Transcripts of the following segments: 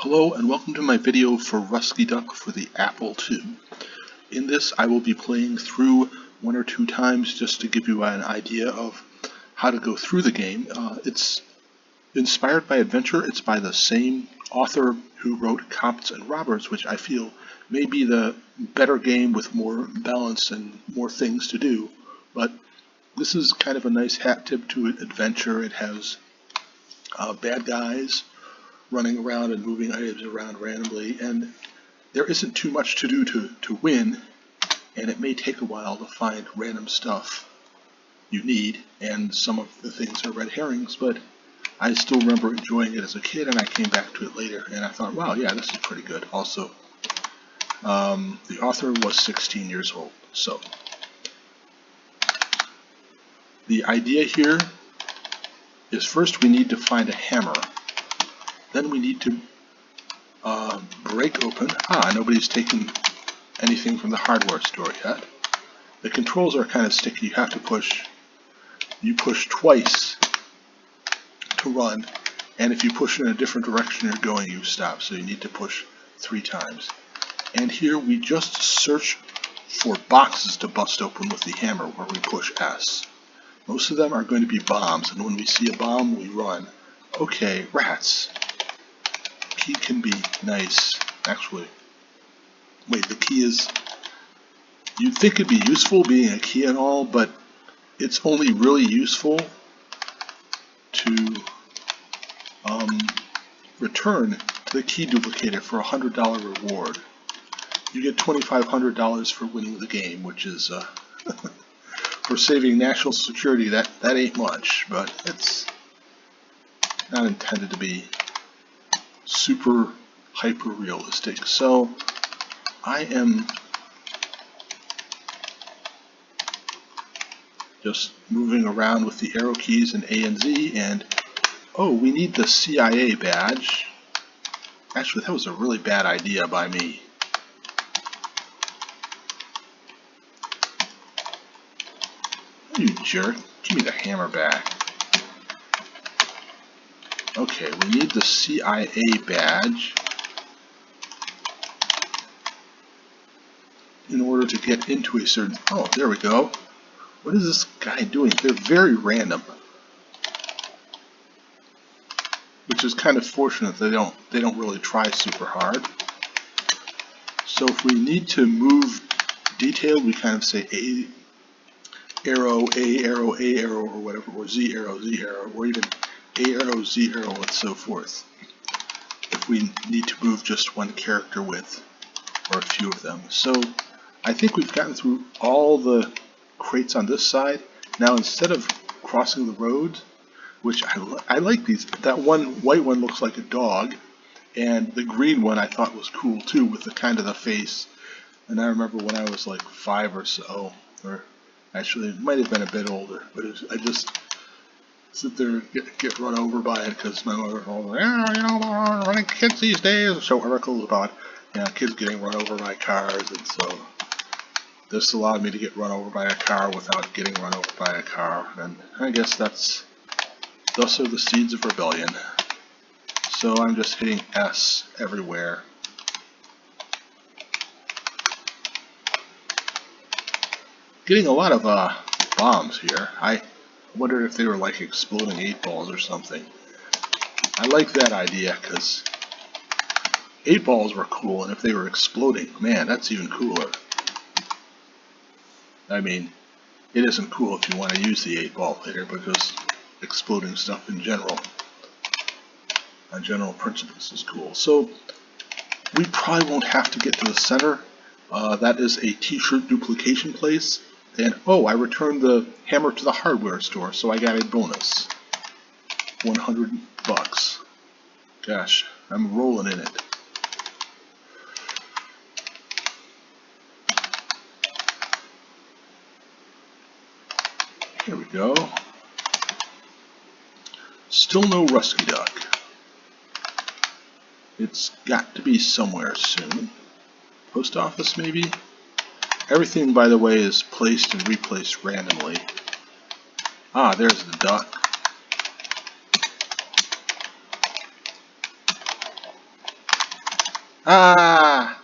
Hello and welcome to my video for Russki Duck for the Apple II. In this I will be playing through one or two times just to give you an idea of how to go through the game. It's inspired by adventure. It's by the same author who wrote Cops and Robbers, which I feel may be the better game with more balance and more things to do. But this is kind of a nice hat tip to it, adventure. It has bad guys running around and moving items around randomly, and there isn't too much to do to win, and it may take a while to find random stuff you need, and some of the things are red herrings, but I still remember enjoying it as a kid, and I came back to it later, and I thought, wow, yeah, this is pretty good. Also, the author was 16 years old, so the idea here is first we need to find a hammer. Then we need to break open. Nobody's taken anything from the hardware store yet. The controls are kind of sticky. You have to push. You push twice to run, and if you push in a different direction you're going, you stop. So you need to push 3 times. And here we just search for boxes to bust open with the hammer, where we push S. Most of them are going to be bombs, and when we see a bomb, we run. Okay, rats. Key can be nice, actually. Wait, the key is... You'd think it'd be useful being a key and all, but it's only really useful to return the key duplicator for a $100 reward. You get $2,500 for winning the game, which is, for saving national security, that ain't much, but it's not intended to be super hyper realistic. So I am just moving around with the arrow keys and A and Z, and oh, we need the CIA badge. Actually, that was a really bad idea by me. You jerk, give me the hammer back. Okay, we need the CIA badge in order to get into a certain... Oh, there we go. What is this guy doing? They're very random, which is kind of fortunate. They don't really try super hard. So if we need to move detailed, we kind of say A arrow, A arrow, A arrow, or whatever, or Z arrow, or even A arrow, Z arrow, and so forth, if we need to move just one character with, or a few of them. So I think we've gotten through all the crates on this side. Now instead of crossing the road, which I like these, that one white one looks like a dog, and the green one I thought was cool too, with the kind of the face. And I remember when I was like 5 or so, or actually it might have been a bit older, but I just sit there and get run over by it, because my mother told me, running kids these days, show articles about kids getting run over by cars, and so this allowed me to get run over by a car without getting run over by a car, and I guess thus are the seeds of rebellion. So I'm just hitting S everywhere. Getting a lot of bombs here. I wondered if they were like exploding 8-balls or something. I like that idea, because 8-balls were cool, and if they were exploding, man, that's even cooler. I mean, it isn't cool if you want to use the 8-ball later, but just exploding stuff in general, on general principles, is cool. So we probably won't have to get to the center. That is a t-shirt duplication place. And oh, I returned the hammer to the hardware store, so I got a bonus. $100. Gosh, I'm rolling in it. Here we go. Still no Russki Duck. It's got to be somewhere soon. Post office, maybe? Everything, by the way, is placed and replaced randomly. There's the duck. Ah!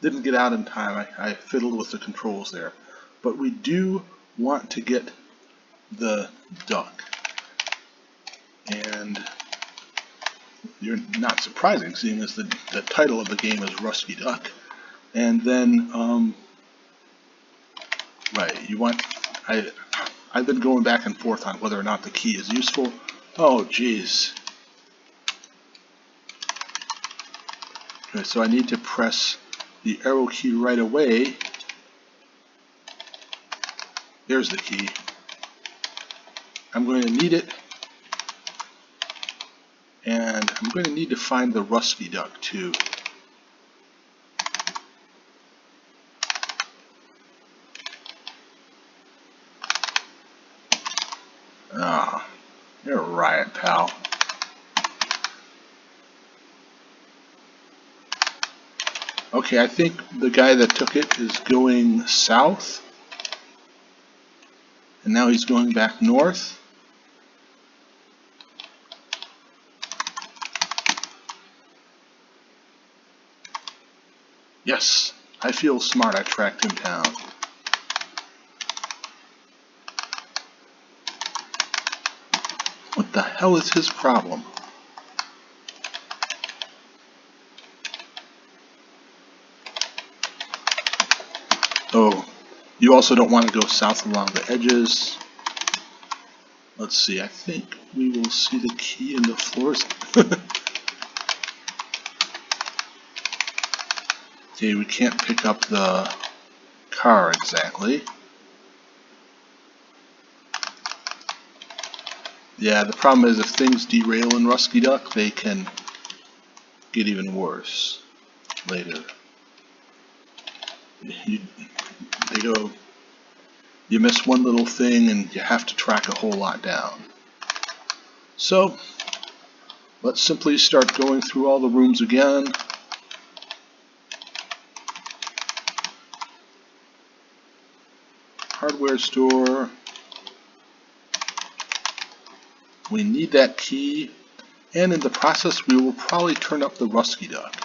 Didn't get out in time. I fiddled with the controls there. But we do want to get the duck. And you're not surprising, seeing as the title of the game is Russki Duck. And then, right, you want, I've been going back and forth on whether or not the key is useful. Oh, jeez. Okay, so I need to press the arrow key right away. There's the key. I'm going to need it. And I'm going to need to find the Russki Duck too. Ah, you're a riot, pal. Okay, I think the guy that took it is going south. And now he's going back north. Yes, I feel smart. I tracked him down. What the hell is his problem? Oh, you also don't want to go south along the edges. Let's see, I think we will see the key in the floors. Okay, we can't pick up the car exactly. Yeah, the problem is if things derail in Russki Duck, they can get even worse later. You miss one little thing and you have to track a whole lot down. So, let's simply start going through all the rooms again. Hardware store. We need that key, and in the process we will probably turn up the Russki Duck.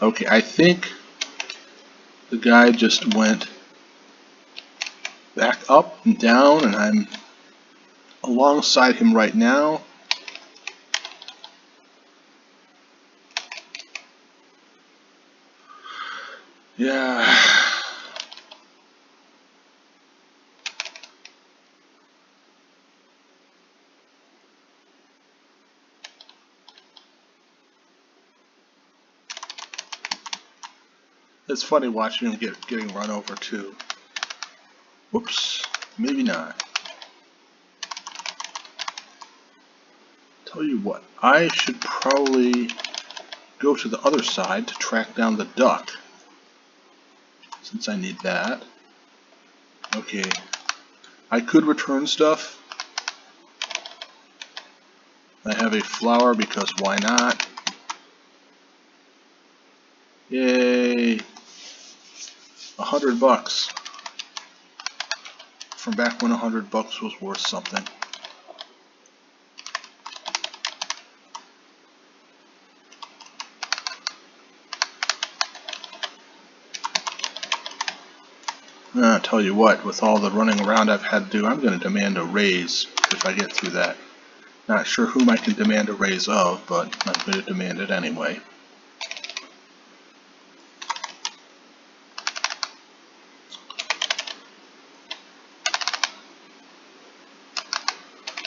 Okay, I think the guy just went back up and down, and I'm alongside him right now. Yeah. It's funny watching him getting run over too. Whoops, maybe not. Tell you what, I should probably go to the other side to track down the duck, since I need that. Okay, I could return stuff. I have a flower because why not? Yay! $100 from back when $100 was worth something. I'll tell you what, with all the running around I've had to do, I'm going to demand a raise if I get through that. Not sure whom I can demand a raise of, but I'm going to demand it anyway.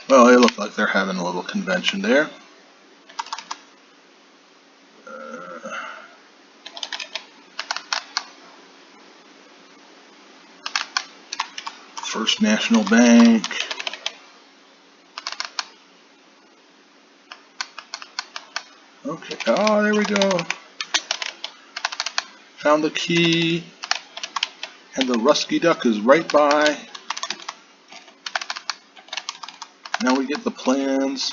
Well, they look like they're having a little convention there. First National Bank. Okay, oh, there we go. Found the key. And the Russki Duck is right by. Now we get the plans.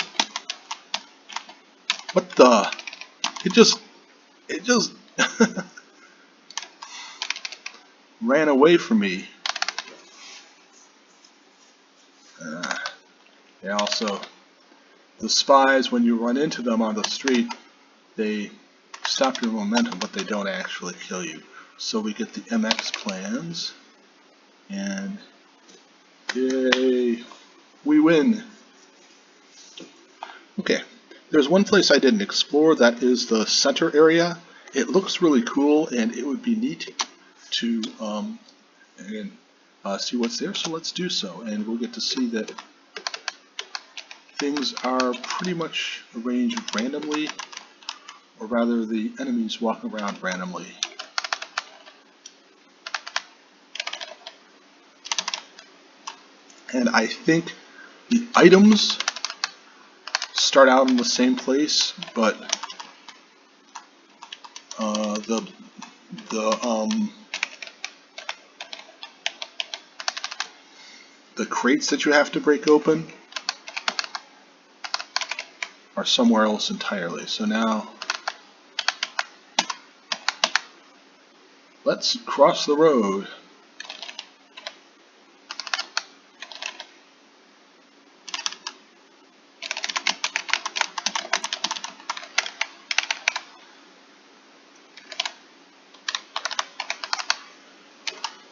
What the? It just ran away from me. They also, the spies, when you run into them on the street, they stop your momentum, but they don't actually kill you. So we get the MX plans, and yay, we win. Okay, there's one place I didn't explore, that is the center area. It looks really cool, and it would be neat to see what's there, so let's do so. And we'll get to see that things are pretty much arranged randomly, or rather the enemies walk around randomly. And I think the items start out in the same place, but the crates that you have to break open are somewhere else entirely. So now let's cross the road.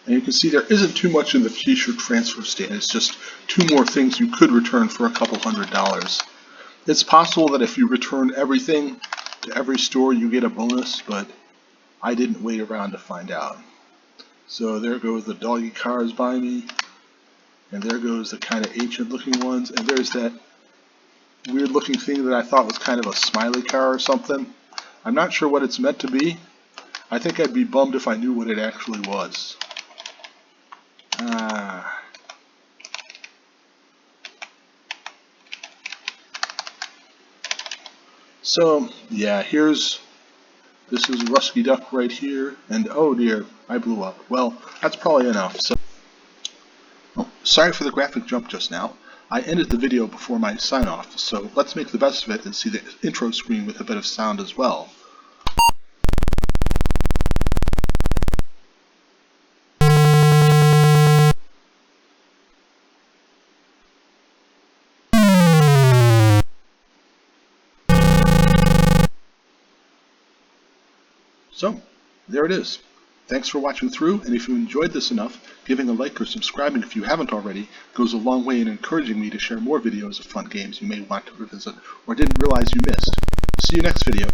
And you can see there isn't too much in the t-shirt transfer stand. It's just 2 more things you could return for a couple $100. It's possible that if you return everything to every store you get a bonus, but I didn't wait around to find out. So there goes the doggy cars by me, and there goes the kind of ancient looking ones, and there's that weird looking thing that I thought was kind of a smiley car or something. I'm not sure what it's meant to be. I think I'd be bummed if I knew what it actually was. So yeah, this is Russki Duck right here, and oh dear, I blew up. Well, that's probably enough. So, sorry for the graphic jump just now. I ended the video before my sign off, so let's make the best of it and see the intro screen with a bit of sound as well. So, there it is. Thanks for watching through, and if you enjoyed this enough, giving a like or subscribing if you haven't already goes a long way in encouraging me to share more videos of fun games you may want to revisit or didn't realize you missed. See you next video.